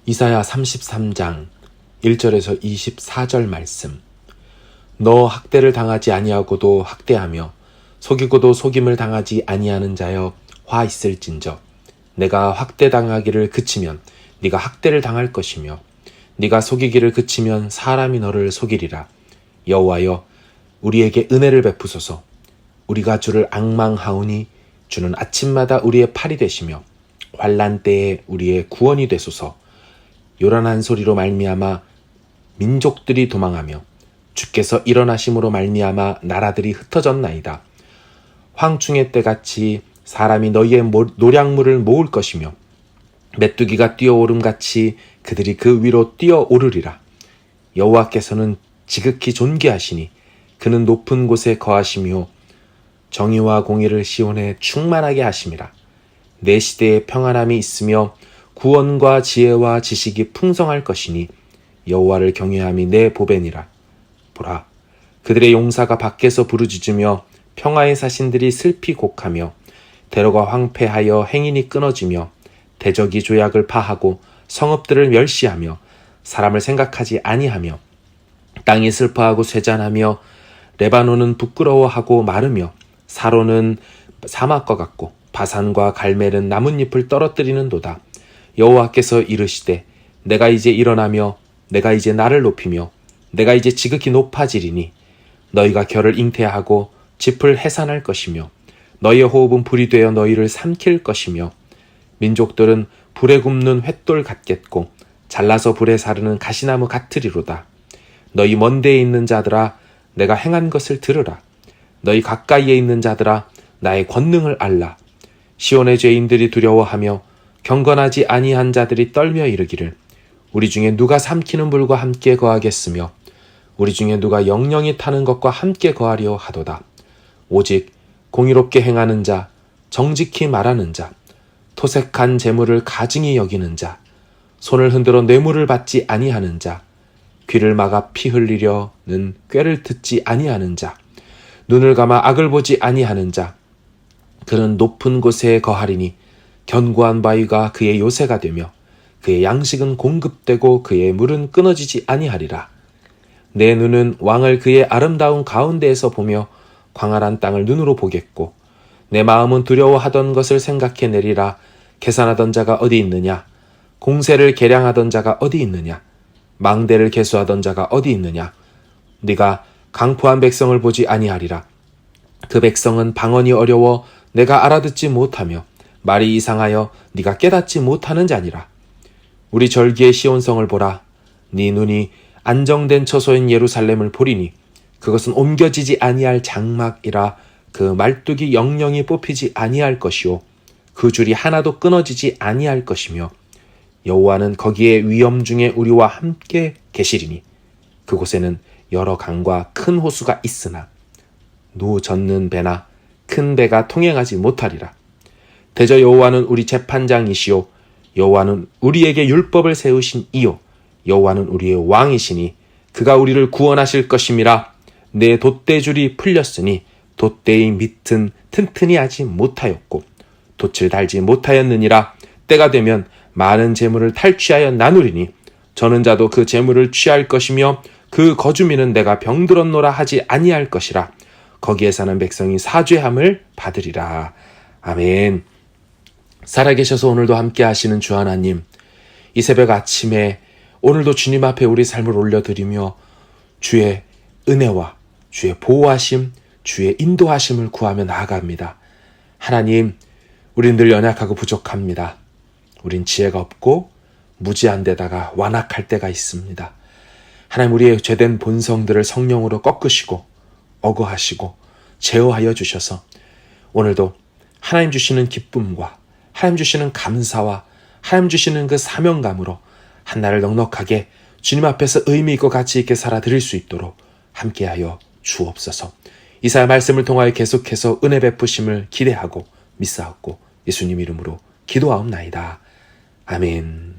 이사야 33장 1절에서 24절 말씀. 너 학대를 당하지 아니하고도 학대하며 속이고도 속임을 당하지 아니하는 자여 화 있을진저. 내가 학대당하기를 그치면 네가 학대를 당할 것이며 네가 속이기를 그치면 사람이 너를 속이리라. 여호와여, 우리에게 은혜를 베푸소서. 우리가 주를 앙망하오니 주는 아침마다 우리의 팔이 되시며 환난 때에 우리의 구원이 되소서. 요란한 소리로 말미암아 민족들이 도망하며 주께서 일어나심으로 말미암아 나라들이 흩어졌나이다. 황충의 때같이 사람이 너희의 노량물을 모을 것이며 메뚜기가 뛰어오름같이 그들이 그 위로 뛰어오르리라. 여호와께서는 지극히 존귀하시니 그는 높은 곳에 거하시며 정의와 공의를 시온에 충만하게 하심이라. 내 시대에 평안함이 있으며 구원과 지혜와 지식이 풍성할 것이니 여호와를 경외함이 내 보배니라. 보라, 그들의 용사가 밖에서 부르짖으며 평화의 사신들이 슬피 곡하며 대로가 황폐하여 행인이 끊어지며 대적이 조약을 파하고 성읍들을 멸시하며 사람을 생각하지 아니하며 땅이 슬퍼하고 쇠잔하며 레바논은 부끄러워하고 마르며 사로는 사막과 같고 바산과 갈멜은 나뭇잎을 떨어뜨리는도다. 여호와께서 이르시되 내가 이제 일어나며 내가 이제 나를 높이며 내가 이제 지극히 높아지리니 너희가 결을 잉태하고 짚을 해산할 것이며 너희의 호흡은 불이 되어 너희를 삼킬 것이며 민족들은 불에 굽는 횃돌 같겠고 잘라서 불에 사르는 가시나무 같으리로다. 너희 먼 데에 있는 자들아, 내가 행한 것을 들으라. 너희 가까이에 있는 자들아, 나의 권능을 알라. 시온의 죄인들이 두려워하며 경건하지 아니한 자들이 떨며 이르기를 우리 중에 누가 삼키는 불과 함께 거하겠으며 우리 중에 누가 영영이 타는 것과 함께 거하려 하도다. 오직 공의롭게 행하는 자, 정직히 말하는 자, 토색한 재물을 가증히 여기는 자, 손을 흔들어 뇌물을 받지 아니하는 자, 귀를 막아 피 흘리려는 꾀를 듣지 아니하는 자, 눈을 감아 악을 보지 아니하는 자, 그는 높은 곳에 거하리니 견고한 바위가 그의 요새가 되며 그의 양식은 공급되고 그의 물은 끊어지지 아니하리라. 내 눈은 왕을 그의 아름다운 가운데에서 보며 광활한 땅을 눈으로 보겠고 내 마음은 두려워하던 것을 생각해내리라. 계산하던 자가 어디 있느냐? 공세를 계량하던 자가 어디 있느냐? 망대를 계수하던 자가 어디 있느냐? 네가 강포한 백성을 보지 아니하리라. 그 백성은 방언이 어려워 내가 알아듣지 못하며 말이 이상하여 네가 깨닫지 못하는 자니라. 우리 절기의 시온성을 보라. 네 눈이 안정된 처소인 예루살렘을 보리니 그것은 옮겨지지 아니할 장막이라. 그 말뚝이 영영이 뽑히지 아니할 것이요 그 줄이 하나도 끊어지지 아니할 것이며 여호와는 거기에 위엄 중에 우리와 함께 계시리니 그곳에는 여러 강과 큰 호수가 있으나 노 젓는 배나 큰 배가 통행하지 못하리라. 대저 여호와는 우리 재판장이시요 여호와는 우리에게 율법을 세우신 이요 여호와는 우리의 왕이시니 그가 우리를 구원하실 것임이라. 내 돛대줄이 풀렸으니 돛대의 밑은 튼튼히 하지 못하였고 돛을 달지 못하였느니라. 때가 되면 많은 재물을 탈취하여 나누리니 저는 자도 그 재물을 취할 것이며 그 거주민은 내가 병들었노라 하지 아니할 것이라. 거기에 사는 백성이 사죄함을 받으리라. 아멘. 살아계셔서 오늘도 함께 하시는 주 하나님, 이 새벽 아침에 오늘도 주님 앞에 우리 삶을 올려드리며 주의 은혜와 주의 보호하심, 주의 인도하심을 구하며 나아갑니다. 하나님, 우린 늘 연약하고 부족합니다. 우린 지혜가 없고 무지한 데다가 완악할 때가 있습니다. 하나님, 우리의 죄된 본성들을 성령으로 꺾으시고 억어하시고 제어하여 주셔서 오늘도 하나님 주시는 기쁨과 하나님 주시는 감사와 하나님 주시는 그 사명감으로 한날을 넉넉하게 주님 앞에서 의미 있고 가치 있게 살아드릴 수 있도록 함께하여 주옵소서. 이사야 말씀을 통하여 계속해서 은혜 베푸심을 기대하고 믿사옵고 예수님 이름으로 기도하옵나이다. 아멘.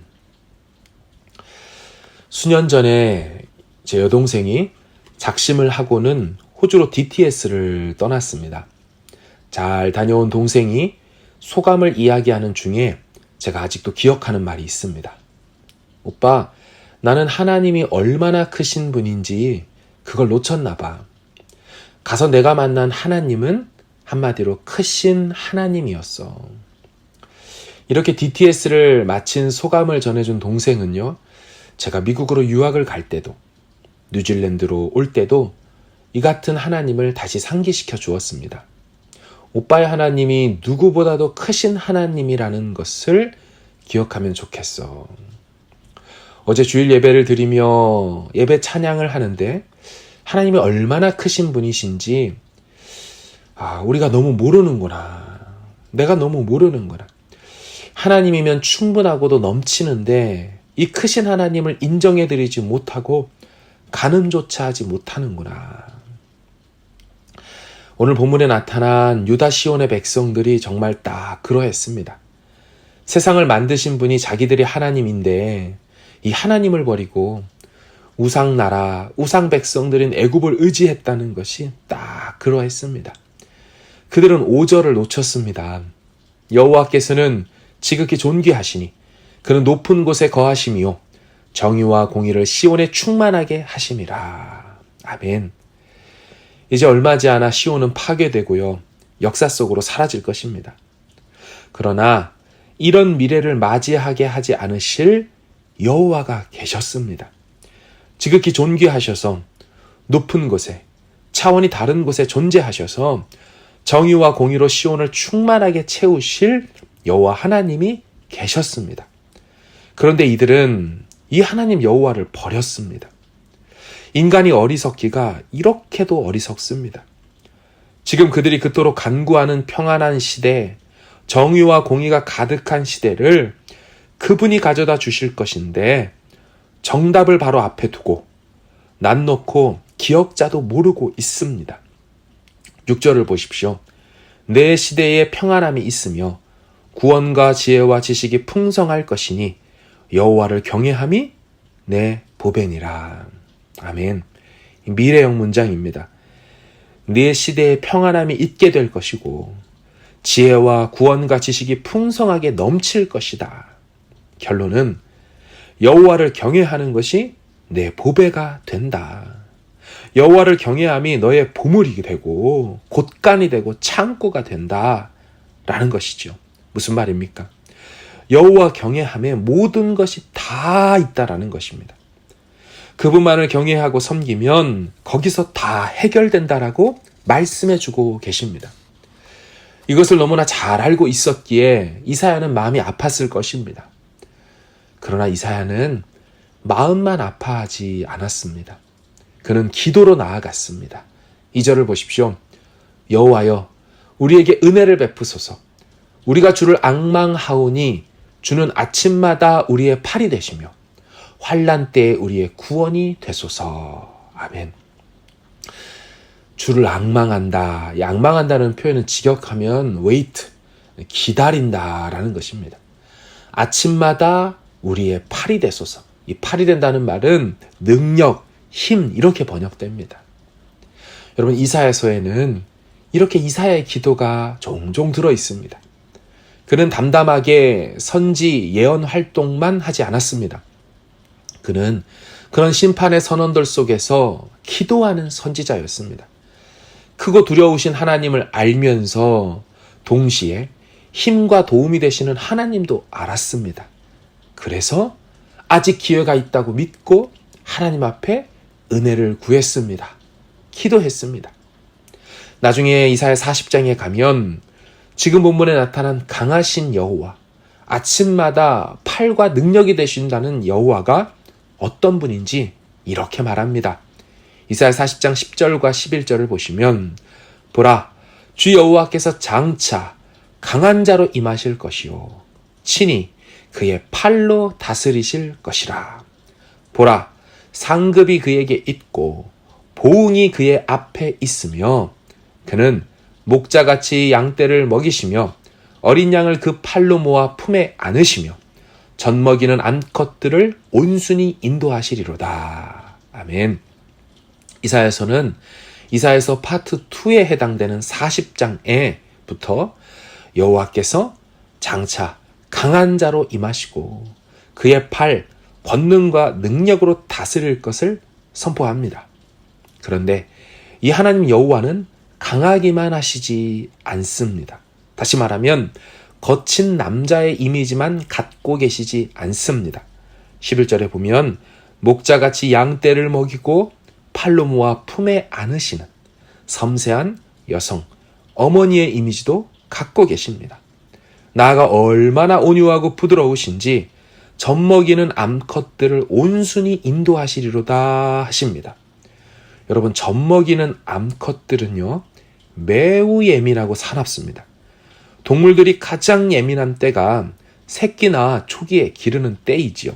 수년 전에 제 여동생이 작심을 하고는 호주로 DTS를 떠났습니다. 잘 다녀온 동생이 소감을 이야기하는 중에 제가 아직도 기억하는 말이 있습니다. 오빠, 나는 하나님이 얼마나 크신 분인지 그걸 놓쳤나 봐. 가서 내가 만난 하나님은 한마디로 크신 하나님이었어. 이렇게 DTS를 마친 소감을 전해준 동생은요, 제가 미국으로 유학을 갈 때도, 뉴질랜드로 올 때도 이 같은 하나님을 다시 상기시켜 주었습니다. 오빠의 하나님이 누구보다도 크신 하나님이라는 것을 기억하면 좋겠어. 어제 주일 예배를 드리며 예배 찬양을 하는데 하나님이 얼마나 크신 분이신지 우리가 너무 모르는구나. 내가 너무 모르는구나. 하나님이면 충분하고도 넘치는데 이 크신 하나님을 인정해드리지 못하고 가늠조차 하지 못하는구나. 오늘 본문에 나타난 유다 시온의 백성들이 정말 딱 그러했습니다. 세상을 만드신 분이 자기들이 하나님인데 이 하나님을 버리고 우상나라, 우상 백성들인 애굽을 의지했다는 것이 딱 그러했습니다. 그들은 5절을 놓쳤습니다. 여호와께서는 지극히 존귀하시니 그는 높은 곳에 거하심이요 정의와 공의를 시온에 충만하게 하심이라. 아멘. 이제 얼마지 않아 시온은 파괴되고요. 역사 속으로 사라질 것입니다. 그러나 이런 미래를 맞이하게 하지 않으실 여호와가 계셨습니다. 지극히 존귀하셔서 높은 곳에, 차원이 다른 곳에 존재하셔서 정의와 공의로 시온을 충만하게 채우실 여호와 하나님이 계셨습니다. 그런데 이들은 이 하나님 여호와를 버렸습니다. 인간이 어리석기가 이렇게도 어리석습니다. 지금 그들이 그토록 간구하는 평안한 시대, 정의와 공의가 가득한 시대를 그분이 가져다 주실 것인데 정답을 바로 앞에 두고 난 놓고 기억자도 모르고 있습니다. 6절을 보십시오. 내 시대에 평안함이 있으며 구원과 지혜와 지식이 풍성할 것이니 여호와를 경외함이 내 보배니라. 아멘. 미래형 문장입니다. 네 시대에 평안함이 있게 될 것이고 지혜와 구원과 지식이 풍성하게 넘칠 것이다. 결론은 여호와를 경외하는 것이 내 보배가 된다. 여호와를 경외함이 너의 보물이 되고 곳간이 되고 창고가 된다라는 것이죠. 무슨 말입니까? 여호와 경외함에 모든 것이 다 있다라는 것입니다. 그분만을 경외하고 섬기면 거기서 다 해결된다라고 말씀해주고 계십니다. 이것을 너무나 잘 알고 있었기에 이사야는 마음이 아팠을 것입니다. 그러나 이사야는 마음만 아파하지 않았습니다. 그는 기도로 나아갔습니다. 2절을 보십시오. 여호와여, 우리에게 은혜를 베푸소서. 우리가 주를 앙망하오니 주는 아침마다 우리의 팔이 되시며 환난 때에 우리의 구원이 되소서. 아멘. 주를 앙망한다. 이 앙망한다는 표현은 직역하면 wait, 기다린다라는 것입니다. 아침마다 우리의 팔이 되소서. 이 팔이 된다는 말은 능력, 힘 이렇게 번역됩니다. 여러분, 이사야서에는 이렇게 이사야의 기도가 종종 들어 있습니다. 그는 담담하게 선지 예언 활동만 하지 않았습니다. 그는 그런 심판의 선언들 속에서 기도하는 선지자였습니다. 크고 두려우신 하나님을 알면서 동시에 힘과 도움이 되시는 하나님도 알았습니다. 그래서 아직 기회가 있다고 믿고 하나님 앞에 은혜를 구했습니다. 기도했습니다. 나중에 이사야 40장에 가면 지금 본문에 나타난 강하신 여호와, 아침마다 팔과 능력이 되신다는 여호와가 어떤 분인지 이렇게 말합니다. 이사야 40장 10절과 11절을 보시면 보라, 주 여호와께서 장차 강한 자로 임하실 것이요 친히 그의 팔로 다스리실 것이라. 보라, 상급이 그에게 있고 보응이 그의 앞에 있으며 그는 목자같이 양떼를 먹이시며 어린 양을 그 팔로 모아 품에 안으시며 젖먹이는 암컷들을 온순히 인도하시리로다. 아멘. 이사야서는 이사야서 파트 2에 해당되는 40장에부터 여호와께서 장차 강한 자로 임하시고 그의 팔 권능과 능력으로 다스릴 것을 선포합니다. 그런데 이 하나님 여호와는 강하기만 하시지 않습니다. 다시 말하면 거친 남자의 이미지만 갖고 계시지 않습니다. 11절에 보면 목자같이 양떼를 먹이고 팔로 모아 품에 안으시는 섬세한 여성, 어머니의 이미지도 갖고 계십니다. 나아가 얼마나 온유하고 부드러우신지 젖먹이는 암컷들을 온순히 인도하시리로다 하십니다. 여러분, 젖먹이는 암컷들은요, 매우 예민하고 사납습니다. 동물들이 가장 예민한 때가 새끼나 초기에 기르는 때이지요.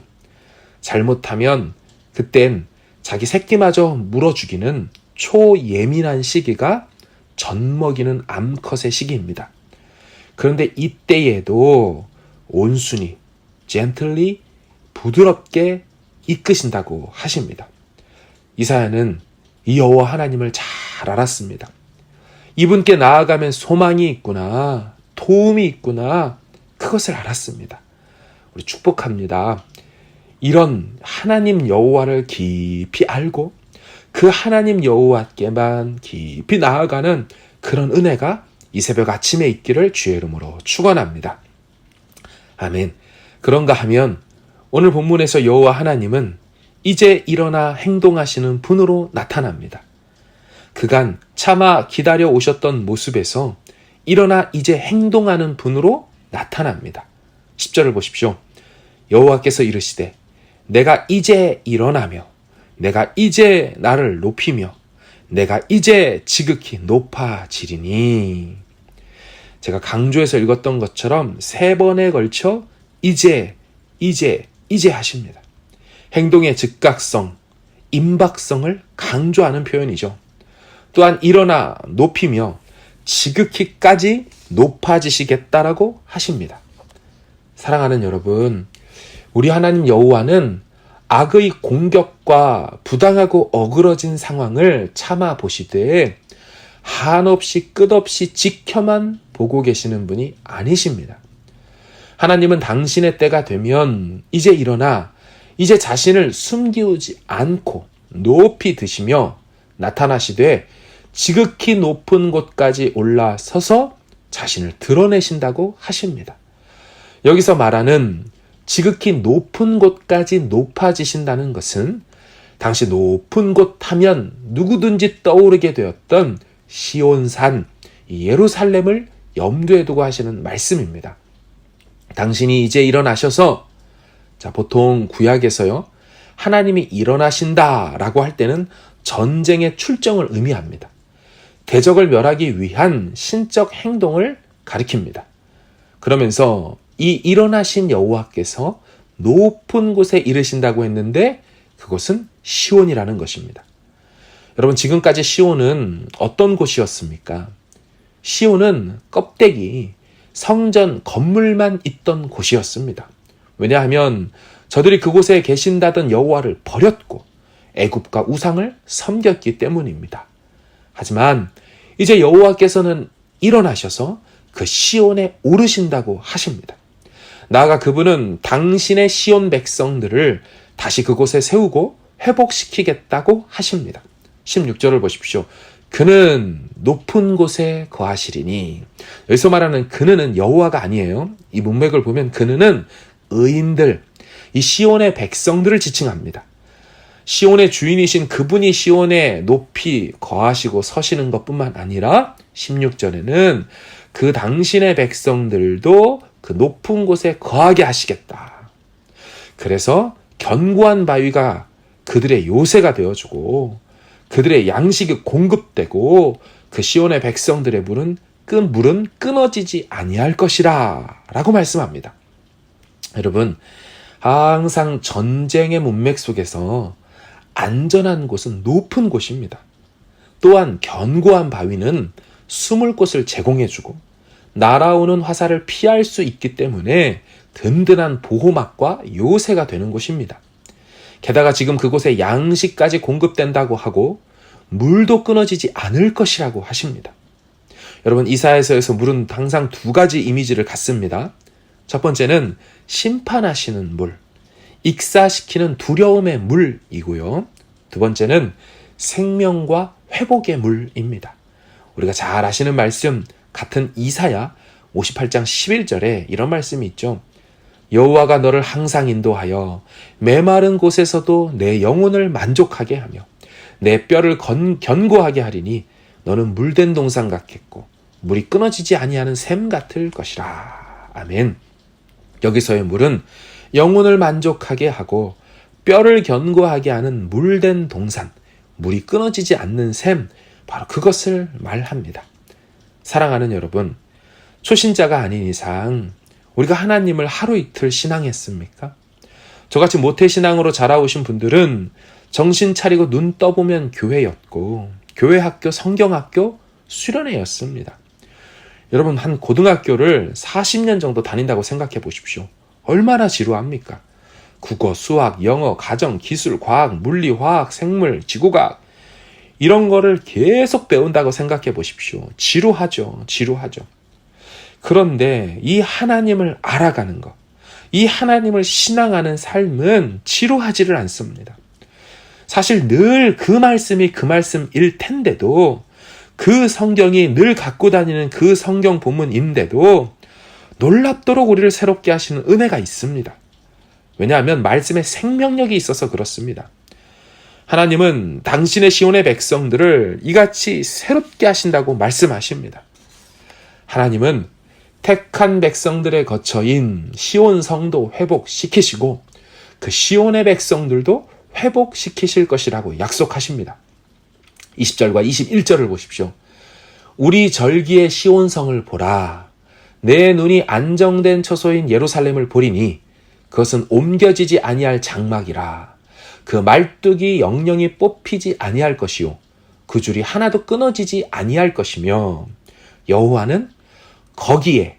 잘못하면 그땐 자기 새끼마저 물어 죽이는 초예민한 시기가 젖먹이는 암컷의 시기입니다. 그런데 이때에도 온순히, gently, 부드럽게 이끄신다고 하십니다. 이사야는 이 여호와 하나님을 잘 알았습니다. 이분께 나아가면 소망이 있구나, 도움이 있구나, 그것을 알았습니다. 우리 축복합니다. 이런 하나님 여호와를 깊이 알고 그 하나님 여호와께만 깊이 나아가는 그런 은혜가 이 새벽 아침에 있기를 주의 이름으로 축원합니다. 아멘. 그런가 하면 오늘 본문에서 여호와 하나님은 이제 일어나 행동하시는 분으로 나타납니다. 그간 차마 기다려 오셨던 모습에서 일어나 이제 행동하는 분으로 나타납니다. 10절을 보십시오. 여호와께서 이르시되 내가 이제 일어나며 내가 이제 나를 높이며 내가 이제 지극히 높아지리니. 제가 강조해서 읽었던 것처럼 3번에 걸쳐 이제 하십니다. 행동의 즉각성, 임박성을 강조하는 표현이죠. 또한 일어나 높이며 지극히까지 높아지시겠다라고 하십니다. 사랑하는 여러분, 우리 하나님 여호와는 악의 공격과 부당하고 어그러진 상황을 참아 보시되 한없이 끝없이 지켜만 보고 계시는 분이 아니십니다. 하나님은 당신의 때가 되면 이제 일어나 이제 자신을 숨기우지 않고 높이 드시며 나타나시되 지극히 높은 곳까지 올라서서 자신을 드러내신다고 하십니다. 여기서 말하는 지극히 높은 곳까지 높아지신다는 것은 당시 높은 곳 하면 누구든지 떠오르게 되었던 시온산, 예루살렘을 염두에 두고 하시는 말씀입니다. 당신이 이제 일어나셔서, 보통 구약에서요, 하나님이 일어나신다라고 할 때는 전쟁의 출정을 의미합니다. 대적을 멸하기 위한 신적 행동을 가리킵니다. 그러면서 이 일어나신 여호와께서 높은 곳에 이르신다고 했는데 그곳은 시온이라는 것입니다. 여러분, 지금까지 시온은 어떤 곳이었습니까? 시온은 껍데기, 성전 건물만 있던 곳이었습니다. 왜냐하면 저들이 그곳에 계신다던 여호와를 버렸고 애굽과 우상을 섬겼기 때문입니다. 하지만 이제 여호와께서는 일어나셔서 그 시온에 오르신다고 하십니다. 나아가 그분은 당신의 시온 백성들을 다시 그곳에 세우고 회복시키겠다고 하십니다. 16절을 보십시오. 그는 높은 곳에 거하시리니. 여기서 말하는 그는 여호와가 아니에요. 이 문맥을 보면 그는 의인들, 이 시온의 백성들을 지칭합니다. 시온의 주인이신 그분이 시온에 높이 거하시고 서시는 것뿐만 아니라 16절에는 그 당신의 백성들도 그 높은 곳에 거하게 하시겠다. 그래서 견고한 바위가 그들의 요새가 되어주고 그들의 양식이 공급되고 그 시온의 백성들의 물은 끊어지지 아니할 것이라 라고 말씀합니다. 여러분, 항상 전쟁의 문맥 속에서 안전한 곳은 높은 곳입니다. 또한 견고한 바위는 숨을 곳을 제공해주고 날아오는 화살을 피할 수 있기 때문에 든든한 보호막과 요새가 되는 곳입니다. 게다가 지금 그곳에 양식까지 공급된다고 하고 물도 끊어지지 않을 것이라고 하십니다. 여러분, 이사야서에서 물은 항상 2가지 이미지를 갖습니다. 첫 번째는 심판하시는 물, 익사시키는 두려움의 물이고요. 두 번째는 생명과 회복의 물입니다. 우리가 잘 아시는 말씀 같은 이사야 58장 11절에 이런 말씀이 있죠. 여호와가 너를 항상 인도하여 메마른 곳에서도 내 영혼을 만족하게 하며 내 뼈를 견고하게 하리니 너는 물된 동산 같겠고 물이 끊어지지 아니하는 샘 같을 것이라. 아멘. 여기서의 물은 영혼을 만족하게 하고 뼈를 견고하게 하는 물된 동산, 물이 끊어지지 않는 샘, 바로 그것을 말합니다. 사랑하는 여러분, 초신자가 아닌 이상 우리가 하나님을 하루 이틀 신앙했습니까? 저같이 모태신앙으로 자라오신 분들은 정신 차리고 눈 떠보면 교회였고 교회 학교, 성경학교, 수련회였습니다. 여러분, 한 고등학교를 40년 정도 다닌다고 생각해 보십시오. 얼마나 지루합니까? 국어, 수학, 영어, 가정, 기술, 과학, 물리, 화학, 생물, 지구과학 이런 거를 계속 배운다고 생각해 보십시오. 지루하죠. 그런데 이 하나님을 알아가는 것, 이 하나님을 신앙하는 삶은 지루하지를 않습니다. 사실 늘 그 말씀이 그 말씀일 텐데도, 그 성경이 늘 갖고 다니는 그 성경 본문인데도 놀랍도록 우리를 새롭게 하시는 은혜가 있습니다. 왜냐하면 말씀에 생명력이 있어서 그렇습니다. 하나님은 당신의 시온의 백성들을 이같이 새롭게 하신다고 말씀하십니다. 하나님은 택한 백성들의 거처인 시온 성도 회복시키시고 그 시온의 백성들도 회복시키실 것이라고 약속하십니다. 20절과 21절을 보십시오. 우리 절기의 시온성을 보라. 내 눈이 안정된 처소인 예루살렘을 보리니 그것은 옮겨지지 아니할 장막이라. 그 말뚝이 영영이 뽑히지 아니할 것이요 그 줄이 하나도 끊어지지 아니할 것이며 여호와는 거기에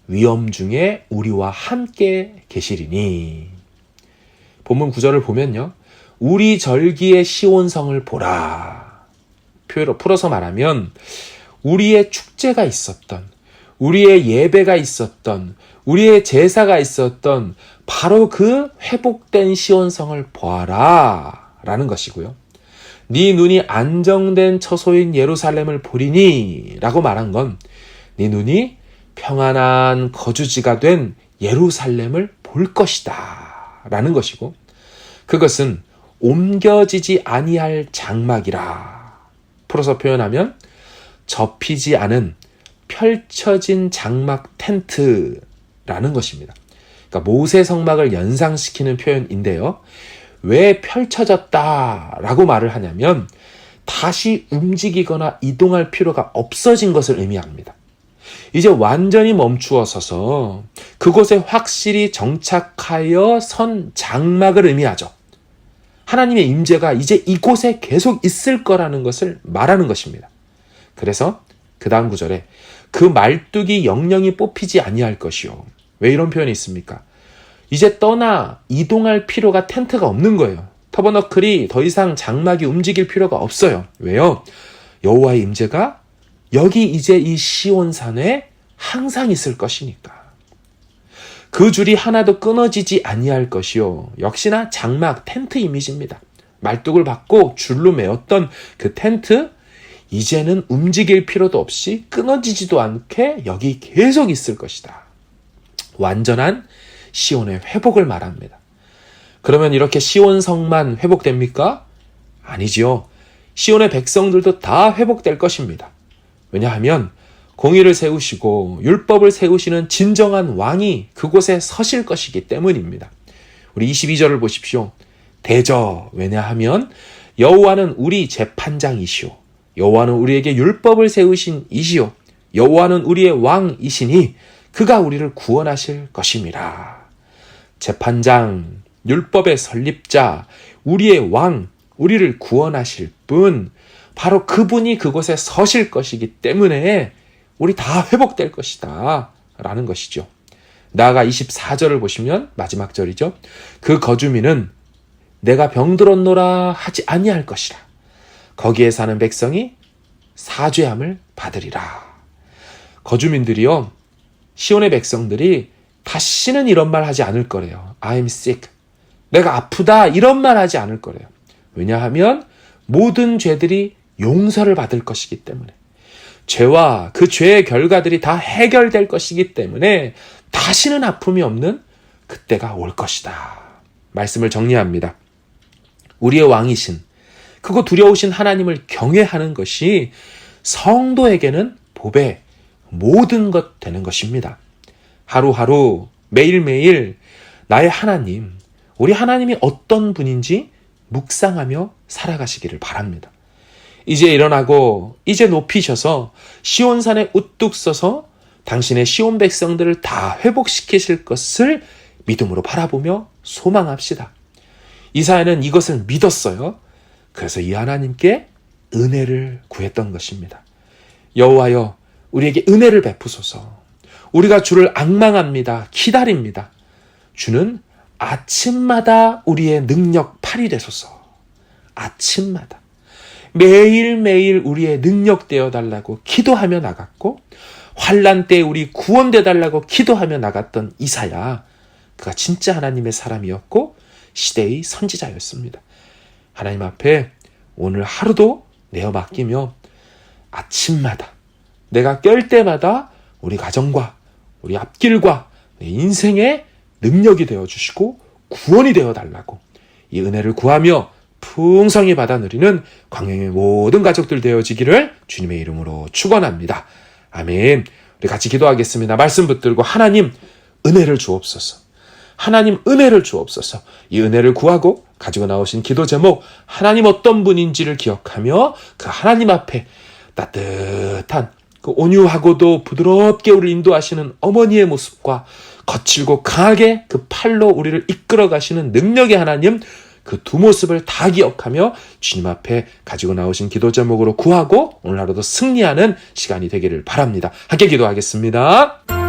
위엄 중에 우리와 함께 계시리니. 본문 9절을 보면요. 우리 절기의 시온성을 보라. 표로 풀어서 말하면 우리의 축제가 있었던, 우리의 예배가 있었던, 우리의 제사가 있었던 바로 그 회복된 시온성을 보아라 라는 것이고요. 네 눈이 안정된 처소인 예루살렘을 보리니 라고 말한 건 네 눈이 평안한 거주지가 된 예루살렘을 볼 것이다 라는 것이고, 그것은 옮겨지지 아니할 장막이라. 풀어서 표현하면 접히지 않은 펼쳐진 장막 텐트라는 것입니다. 그러니까 모세 성막을 연상시키는 표현인데요. 왜 펼쳐졌다라고 말을 하냐면 다시 움직이거나 이동할 필요가 없어진 것을 의미합니다. 이제 완전히 멈추어 서서 그곳에 확실히 정착하여 선 장막을 의미하죠. 하나님의 임재가 이제 이곳에 계속 있을 거라는 것을 말하는 것입니다. 그래서 그 다음 구절에 그 말뚝이 영영이 뽑히지 아니할 것이요. 왜 이런 표현이 있습니까? 이제 떠나 이동할 필요가 텐트가 없는 거예요. 터버너클이 더 이상 장막이 움직일 필요가 없어요. 왜요? 여호와의 임재가 여기 이제 이 시온산에 항상 있을 것이니까. 그 줄이 하나도 끊어지지 아니할 것이요. 역시나 장막, 텐트 이미지입니다. 말뚝을 받고 줄로 메었던 그 텐트, 이제는 움직일 필요도 없이 끊어지지도 않게 여기 계속 있을 것이다. 완전한 시온의 회복을 말합니다. 그러면 이렇게 시온성만 회복됩니까? 아니지요. 시온의 백성들도 다 회복될 것입니다. 왜냐하면 공의를 세우시고 율법을 세우시는 진정한 왕이 그곳에 서실 것이기 때문입니다. 우리 22절을 보십시오. 대저, 왜냐하면 여호와는 우리 재판장이시오. 여호와는 우리에게 율법을 세우신 이시오. 여호와는 우리의 왕이시니 그가 우리를 구원하실 것임이라. 재판장, 율법의 설립자, 우리의 왕, 우리를 구원하실 분, 바로 그분이 그곳에 서실 것이기 때문에 우리 다 회복될 것이다 라는 것이죠. 나아가 24절을 보시면 마지막 절이죠. 그 거주민은 내가 병들었노라 하지 아니할 것이라. 거기에 사는 백성이 사죄함을 받으리라. 거주민들이요, 시온의 백성들이 다시는 이런 말 하지 않을 거래요. I'm sick. 내가 아프다 이런 말 하지 않을 거래요. 왜냐하면 모든 죄들이 용서를 받을 것이기 때문에, 죄와 그 죄의 결과들이 다 해결될 것이기 때문에 다시는 아픔이 없는 그때가 올 것이다. 말씀을 정리합니다. 우리의 왕이신, 크고 두려우신 하나님을 경외하는 것이 성도에게는 복의 모든 것 되는 것입니다. 하루하루 매일매일 나의 하나님, 우리 하나님이 어떤 분인지 묵상하며 살아가시기를 바랍니다. 이제 일어나고 이제 높이셔서 시온산에 우뚝 서서 당신의 시온 백성들을 다 회복시키실 것을 믿음으로 바라보며 소망합시다. 이사야는 이것을 믿었어요. 그래서 이 하나님께 은혜를 구했던 것입니다. 여호와여, 우리에게 은혜를 베푸소서. 우리가 주를 앙망합니다. 기다립니다. 주는 아침마다 우리의 능력팔이 되소서. 아침마다. 매일매일 우리의 능력 되어달라고 기도하며 나갔고, 환난 때 우리 구원돼 달라고 기도하며 나갔던 이사야, 그가 진짜 하나님의 사람이었고 시대의 선지자였습니다. 하나님 앞에 오늘 하루도 내어 맡기며 아침마다, 내가 깰 때마다 우리 가정과 우리 앞길과 내 인생의 능력이 되어주시고 구원이 되어달라고 이 은혜를 구하며 풍성히 받아 누리는 광명의 모든 가족들 되어지기를 주님의 이름으로 축원합니다. 아멘. 우리 같이 기도하겠습니다. 말씀 붙들고 하나님 은혜를 주옵소서. 하나님 은혜를 주옵소서. 이 은혜를 구하고 가지고 나오신 기도 제목, 하나님 어떤 분인지를 기억하며 그 하나님 앞에 따뜻한 그 온유하고도 부드럽게 우리를 인도하시는 어머니의 모습과 거칠고 강하게 그 팔로 우리를 이끌어 가시는 능력의 하나님, 그 두 모습을 다 기억하며 주님 앞에 가지고 나오신 기도 제목으로 구하고 오늘 하루도 승리하는 시간이 되기를 바랍니다. 함께 기도하겠습니다.